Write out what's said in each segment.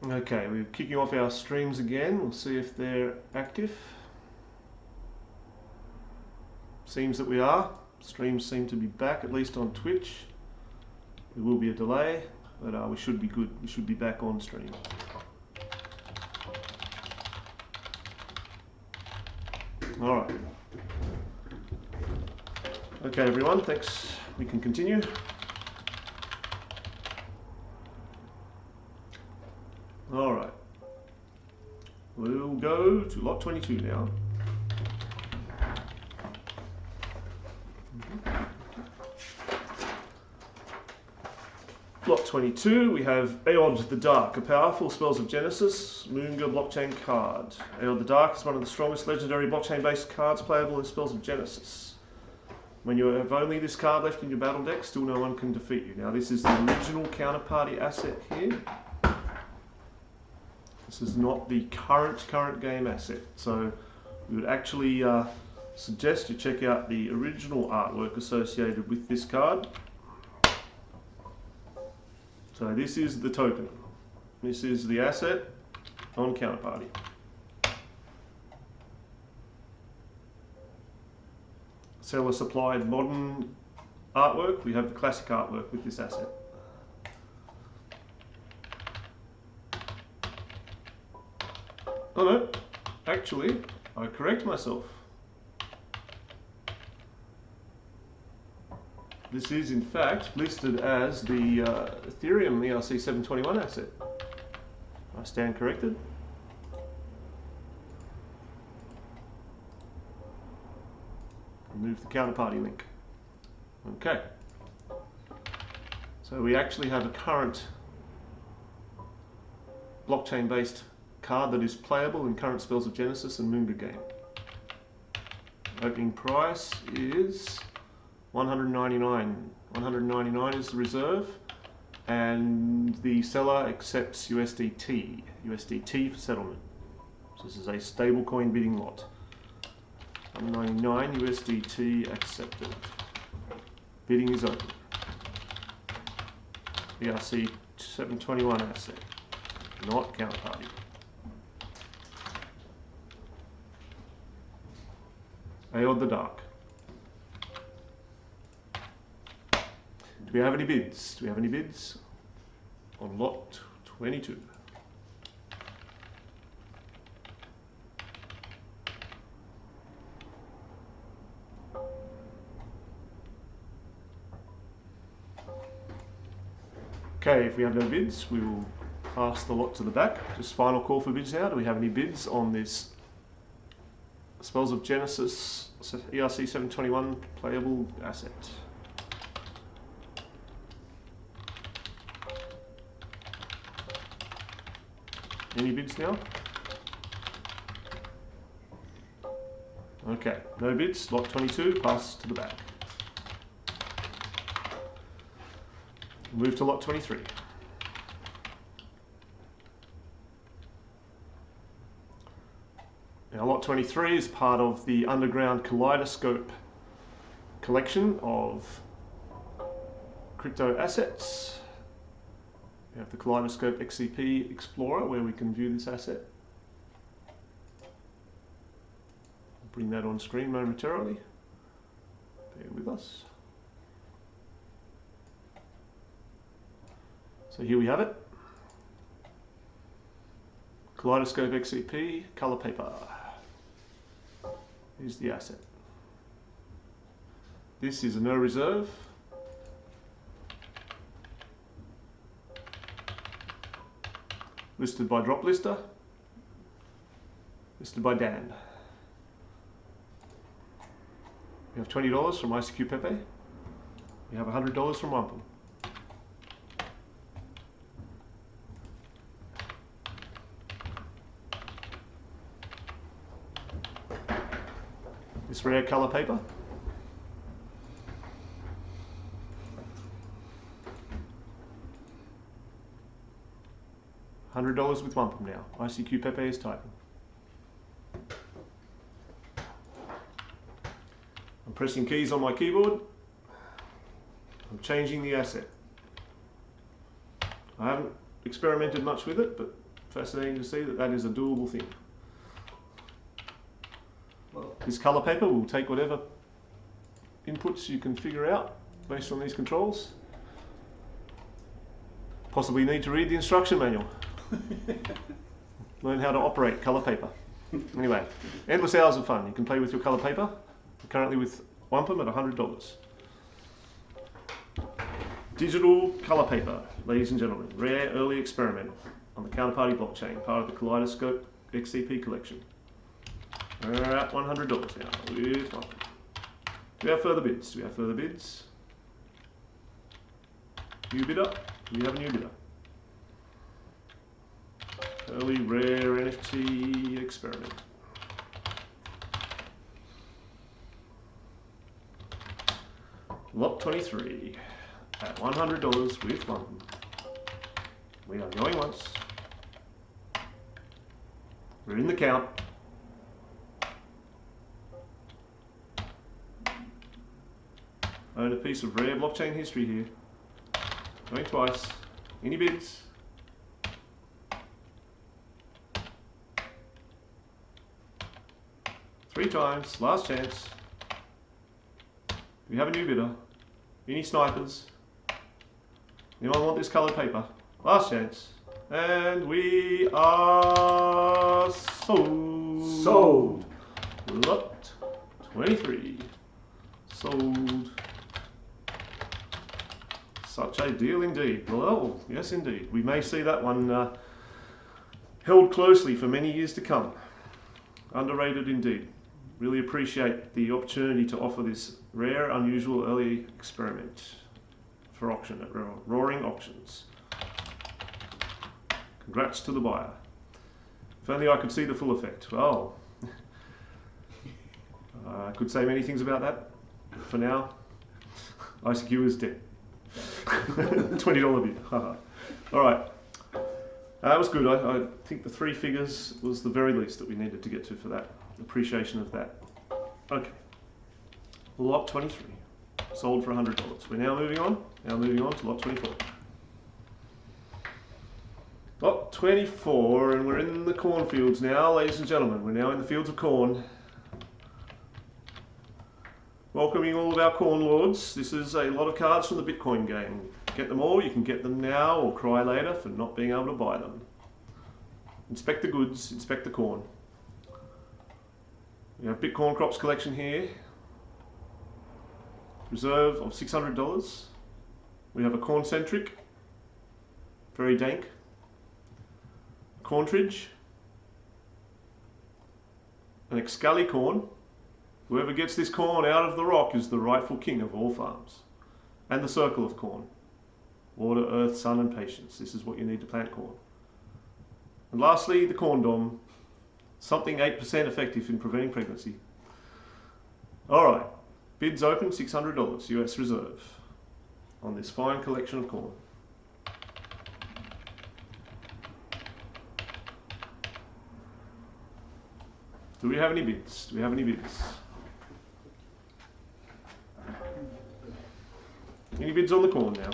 Okay, we're kicking off our streams again. We'll see if they're active. Seems that we are. Streams seem to be back, at least on Twitch. There will be a delay, but we should be good. We should be back on stream. All right. Okay, everyone, thanks. We can continue. All right. We'll go to lot 22 now. Lot 22, we have Aeod the Dark, a powerful Spells of Genesis Moonga blockchain card. Aeod the Dark is one of the strongest legendary blockchain-based cards playable in Spells of Genesis. When you have only this card left in your battle deck, still no one can defeat you. Now this is the original counterparty asset here. This is not the current game asset. So we would actually suggest you check out the original artwork associated with this card. So this is the token. This is the asset on counterparty. Seller supplied modern artwork. We have the classic artwork with this asset. Oh no, actually, I correct myself. This is in fact listed as the Ethereum ERC721 asset. I stand corrected. Remove the counterparty link. Okay. So we actually have a current blockchain-based card that is playable in current Spells of Genesis and Moonga game. Opening price is 199. 199 is the reserve, and the seller accepts USDT for settlement. So this is a stablecoin bidding lot. 199 USDT accepted. Bidding is open. ERC 721 asset, not counterparty. Aeod the Dark. Do we have any bids? Do we have any bids on lot 22? Okay, if we have no bids, we will pass the lot to the back. Just final call for bids now. Do we have any bids on this Spells of Genesis ERC 721 playable asset? Any bids now? Okay, no bids. Lot 22, pass to the back. Move to lot 23. Now lot 23 is part of the Underground Kaleidoscope collection of crypto assets. We have the Kaleidoscope XCP Explorer where we can view this asset. I'll bring that on screen momentarily. Bear with us. So here we have it. Kaleidoscope XCP, color paper. Here's the asset. This is a no reserve. Listed by Drop Lister. Listed by Dan. We have $20 from ICQ Pepe. We have $100 from Wampum. This rare color paper. $100 with Wampum now. ICQ Pepe is typing. I'm pressing keys on my keyboard. changing the asset. I haven't experimented much with it, but fascinating to see that that is a doable thing. Well, This colour paper will take whatever inputs you can figure out based on these controls. Possibly need to read the instruction manual. Learn how to operate colour paper. Anyway, endless hours of fun. You can play with your colour paper. Currently with wampum at $100. Digital colour paper, ladies and gentlemen. Rare early experiment on the Counterparty blockchain, part of the Kaleidoscope XCP collection. We're at $100 now with wampum. Do we have further bids? Do we have further bids? New bidder? Do we have a new bidder? Early rare NFT experiment. Lot 23 at $100 with wampum. We are going once. We're in the count. Own a piece of rare blockchain history here. Going twice. Any bids? Three times. Last chance. Do we have a new bidder? Any snipers? Anyone want this coloured paper? Last chance. And we are sold. sold. Lot 23. Sold. Such a deal indeed. Well, yes indeed. We may see that one held closely for many years to come. Underrated indeed. Really appreciate the opportunity to offer this rare, unusual early experiment for auction at Roaring Auctions. Congrats to the buyer. If only I could see the full effect. Well, I could say many things about that. For now, ICQ is dead. $20 bid. All right. That was good. I think the 3 figures was the very least that we needed to get to for that. Appreciation of that. Okay. Lot 23. Sold for $100. We're now moving on. Now moving on to lot 24. Lot 24, and we're in the cornfields now, ladies and gentlemen. We're now in the fields of corn. Welcoming all of our corn lords. This is a lot of cards from the Bitcoin game. Get them all, you can get them now or cry later for not being able to buy them. Inspect the goods, inspect the corn. We have Bitcoin Crops collection here. Reserve of $600. We have a Corncentric, very dank. Corntridge, an Excalli corn. Whoever gets this corn out of the rock is the rightful king of all farms. And the circle of corn. Water, earth, sun and patience. This is what you need to plant corn. And lastly, the corn dom. Something 8% effective in preventing pregnancy. Alright, bids open $600 US reserve on this fine collection of corn. Do we have any bids? Do we have any bids? Any bids on the corn now?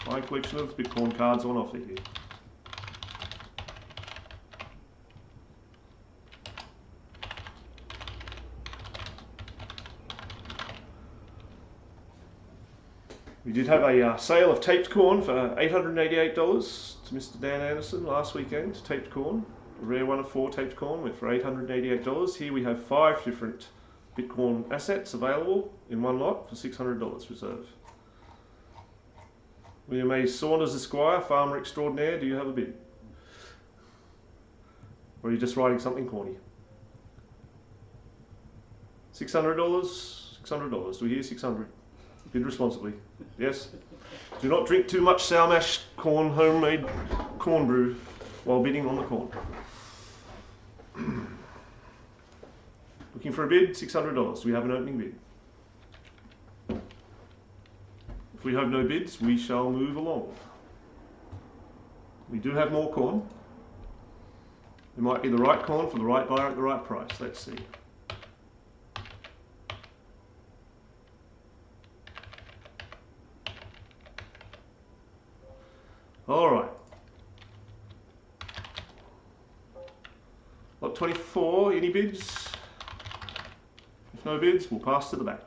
Fine collection of Bitcoin cards on offer here. We did have a sale of taped corn for $888 to Mr. Dan Anderson last weekend. Taped corn, a rare one of 4 taped corn went for $888. Here we have 5 different Bitcoin assets available in one lot for $600 reserve. William A. Saunders Esquire, farmer extraordinaire, do you have a bid? Or are you just writing something corny? $600? $600. Do we hear 600? Bid responsibly. Yes. Do not drink too much sour mash corn, homemade corn brew while bidding on the corn. Looking for a bid? $600. Do we have an opening bid? If we have no bids, we shall move along. We do have more corn. It might be the right corn for the right buyer at the right price. Let's see. All right. Lot 24, any bids? If no bids, we'll pass to the back.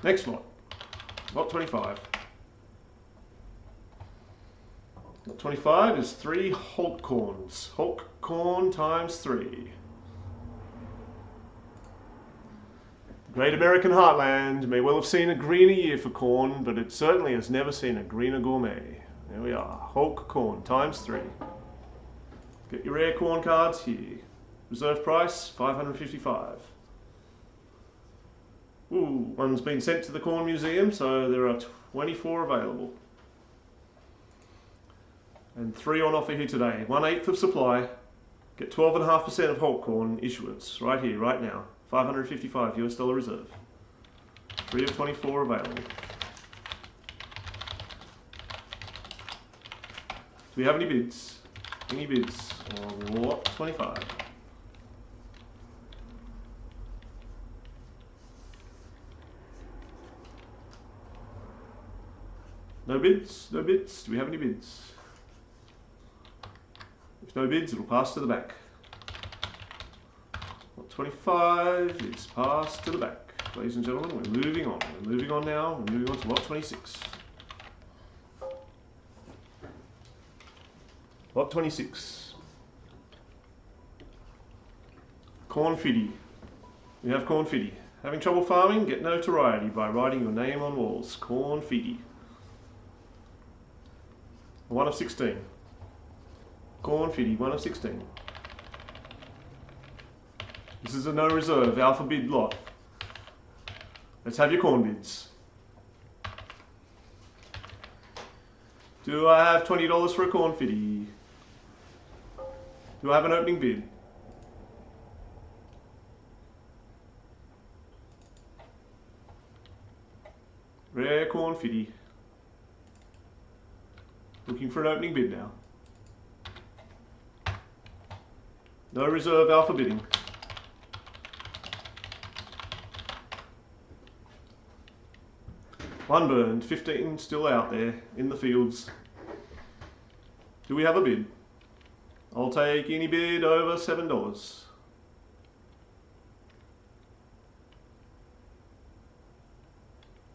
Next lot, lot 25. Lot 25 is 3 Hulk corns. Hulk corn times 3. Great American heartland may well have seen a greener year for corn, but it certainly has never seen a greener gourmet. There we are, Hulk corn times 3. Get your rare corn cards here. Reserve price, $555. Ooh, one's been sent to the Corn Museum, so there are 24 available. And 3 on offer here today. 1/8 of supply. Get 12.5% of Hulk corn issuance right here, right now. $555 US reserve. 3 of 24 available. Do we have any bids? Any bids on lot 25? No bids? No bids? Do we have any bids? If no bids, it'll pass to the back. Lot 25 is passed to the back. Ladies and gentlemen, we're moving on. We're moving on now. We're moving on to lot 26. Lot 26. Cornfitty. We have Cornfitty. Having trouble farming? Get notoriety by writing your name on walls. Cornfitty. 1 of 16. Cornfitty, 1 of 16. This is a no reserve alpha bid lot. Let's have your corn bids. Do I have $20 for a Cornfitty? Do I have an opening bid? Rare Cornfitty. Looking for an opening bid now. No reserve alpha bidding. One burned, 15 still out there in the fields. Do we have a bid? I'll take any bid over $7.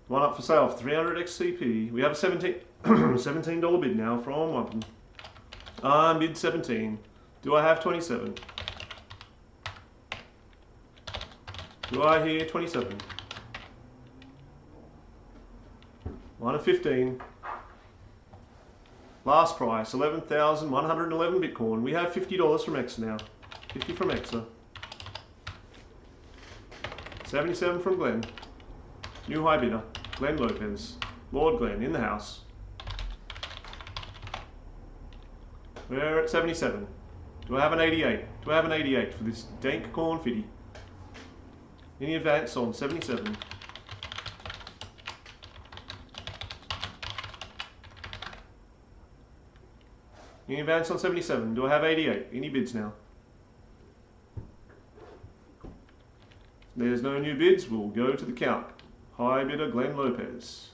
One up for sale for 300 XCP. We have a $17 bid now from one. Bid 17. Do I have 27? Do I hear 27? 1 of 15. Last price, 11,111 Bitcoin. We have $50 from Exa now. 50 from Exa. 77 from Glenn. New high bidder, Glenn Lopez. Lord Glenn in the house. We're at 77. Do I have an 88? Do I have an 88 for this dank Cornfitty? Any advance on 77? Any advance on 77? Do I have 88? Any bids now? There's no new bids. We'll go to the count. High bidder Glenn Lopez.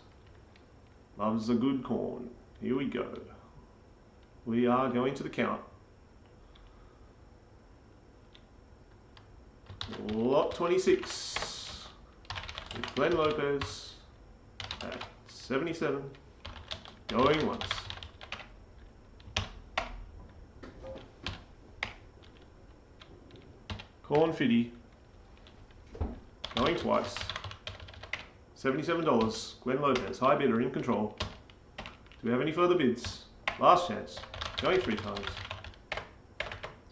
Loves a good corn. Here we go. We are going to the count. Lot 26. With Glenn Lopez at 77. Going once. Cornfitty. Going twice. $77. Glenn Lopez, high bidder in control. Do we have any further bids? Last chance. Going 3 times.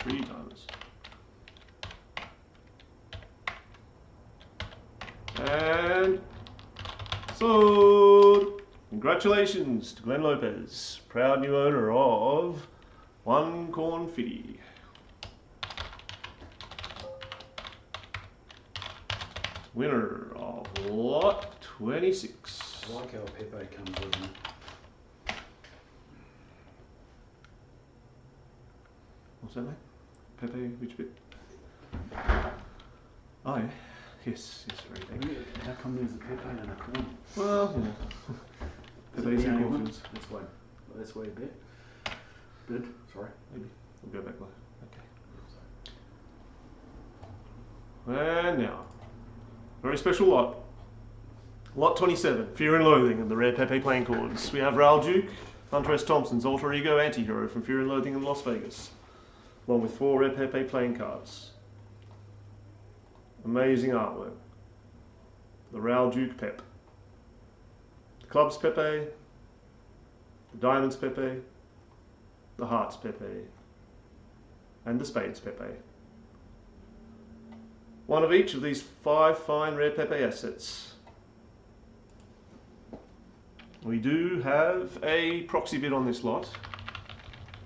3 times. And sold. Congratulations to Glenn Lopez, proud new owner of one Cornfitty. Winner of lot 26. I like how Pepe comes in. What's that, mate? Pepe, which bit? Oh, yeah. Yes, very big. come there's a Pepe and a coin? Well, yeah. Is it Pepe's the only one? important. That's way a bit. Bid, sorry. Maybe. We'll go back later. Okay. And now, very special lot. Lot 27, Fear and Loathing and the Rare Pepe playing cards. We have Raoul Duke, Hunter S. Thompson's alter ego anti-hero from Fear and Loathing in Las Vegas, along with 4 Rare Pepe playing cards. Amazing artwork. The Raoul Duke Pep. The Clubs Pepe, the Diamonds Pepe, the Hearts Pepe, and the Spades Pepe. One of each of these 5 fine Rare Pepe assets. We do have a proxy bid on this lot,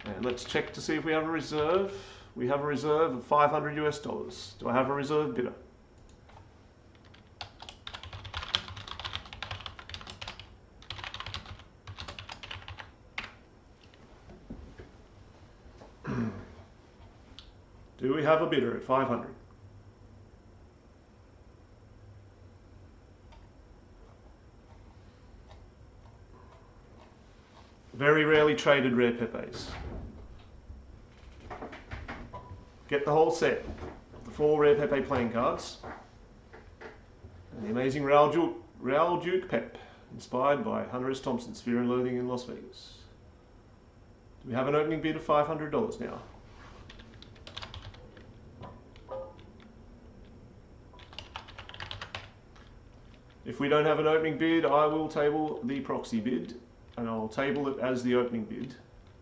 and let's check to see if we have a reserve. We have a reserve of $500 US. Do I have a reserve bidder? Do we have a bidder at 500? Very rarely traded Rare Pepes. Get the whole set of the 4 Rare Pepe playing cards and the amazing Raoul Duke Pep, inspired by Hunter S. Thompson's Fear and Loathing in Las Vegas. Do we have an opening bid of $500 now? If we don't have an opening bid, I will table the proxy bid, and I'll table it as the opening bid,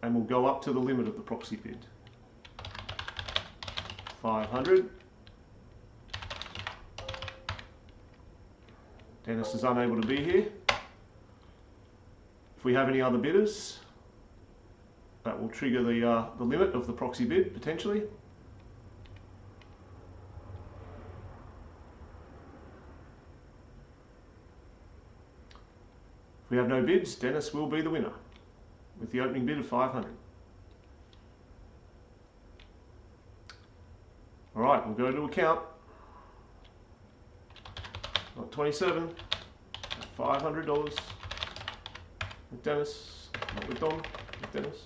and we'll go up to the limit of the proxy bid. 500. Dennis is unable to be here. If we have any other bidders, that will trigger the limit of the proxy bid, potentially. If we have no bids, Dennis will be the winner with the opening bid of 500. All right, we'll go to account. Lot 27, $500 with Dennis, not with Don, with Dennis.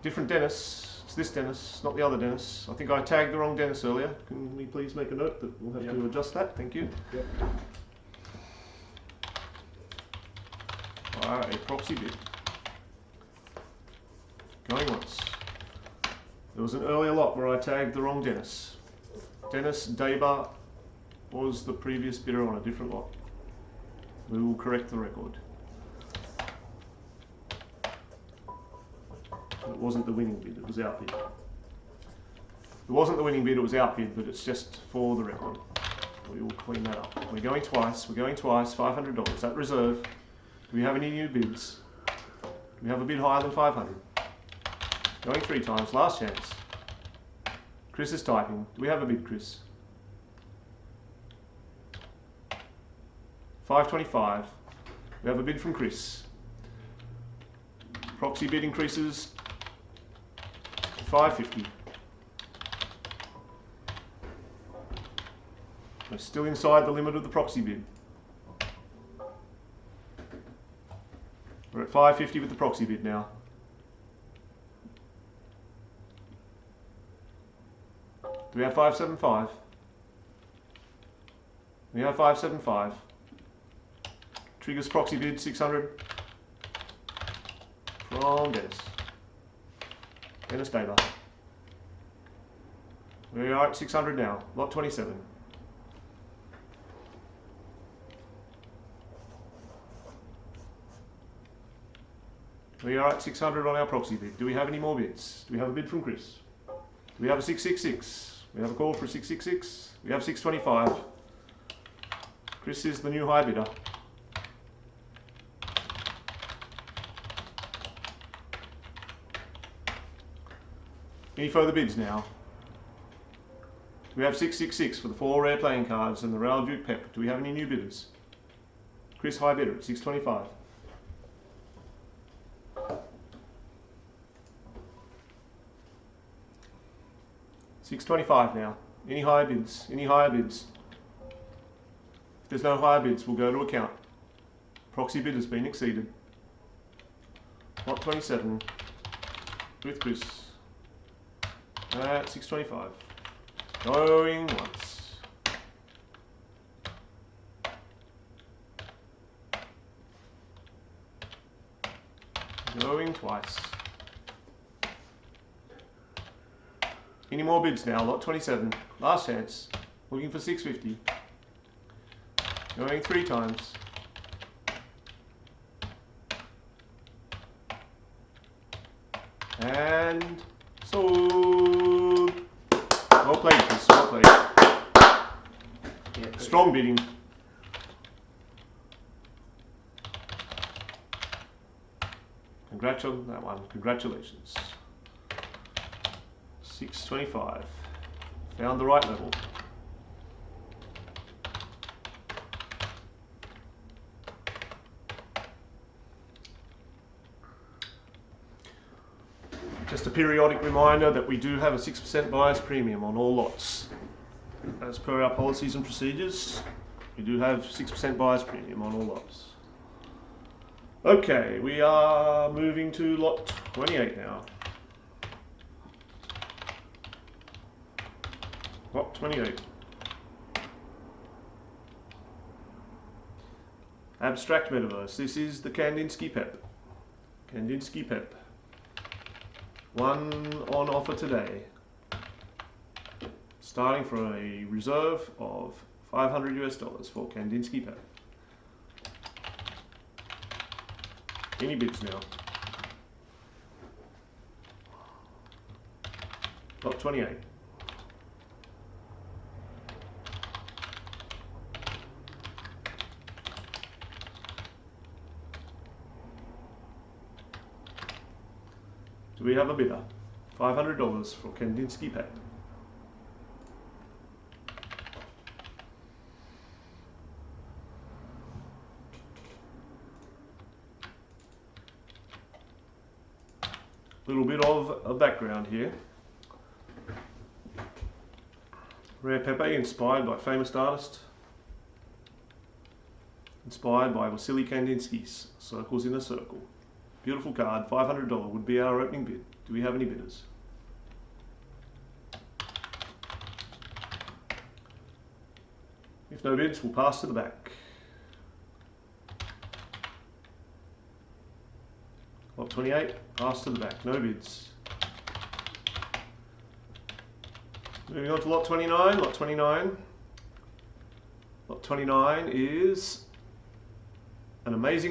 Different Dennis, it's this Dennis, not the other Dennis. I think I tagged the wrong Dennis earlier. Can we please make a note that we'll have to adjust that? Thank you. Yep. A proxy bid. Going once. There was an earlier lot where I tagged the wrong Dennis. Dennis Daber was the previous bidder on a different lot. We will correct the record. It wasn't the winning bid, it was outbid. It wasn't the winning bid, it was outbid, but it's just for the record. We will clean that up. We're going twice, $500. That reserve. Do we have any new bids? Do we have a bid higher than 500? Going 3 times, last chance. Chris is typing. Do we have a bid, Chris? 525. We have a bid from Chris. Proxy bid increases to 550. We're still inside the limit of the proxy bid. We're at 550 with the proxy bid now. Do we have 575? We have 575. Triggers proxy bid 600 from Dennis. Dennis Daber. We are at 600 now. Lot 27. We are at 600 on our proxy bid. Do we have any more bids? Do we have a bid from Chris? Do we have a 666? We have a call for a 666. We have 625. Chris is the new high bidder. Any further bids now? We have 666 for the 4 rare playing cards and the Raoul Duke Pep. Do we have any new bidders? Chris high bidder at 625. $625 now. Any higher bids? Any higher bids? there's no higher bids, we'll go to account. Proxy bid has been exceeded. Lot 27 with Chris at 625. Going once. Going twice. Any more bids now? Lot 27. Last chance. Looking for 650. Going 3 times. And sold. Well played, Chris. Well played. Yeah, Strong bidding. That one. Congratulations. 625. Found the right level. Just a periodic reminder that we do have a 6% buyer's premium on all lots. As per our policies and procedures, we do have 6% buyer's premium on all lots. Okay, we are moving to lot 28 now. Lot 28. Abstract Metaverse. This is the Kandinsky PEP. Kandinsky PEP. One on offer today. Starting from a reserve of $500 US for Kandinsky PEP. Any bids now? Lot 28. Do we have a bidder? $500 for Kandinsky PEP. Little bit of a background here. Rare Pepe, inspired by famous artist. Inspired by Wassily Kandinsky's Circles in a Circle. Beautiful card, $500 would be our opening bid. Do we have any bidders? If no bids, we'll pass to the back. Lot 28, pass to the back, no bids. Moving on to lot 29, lot 29. Lot 29 is an amazing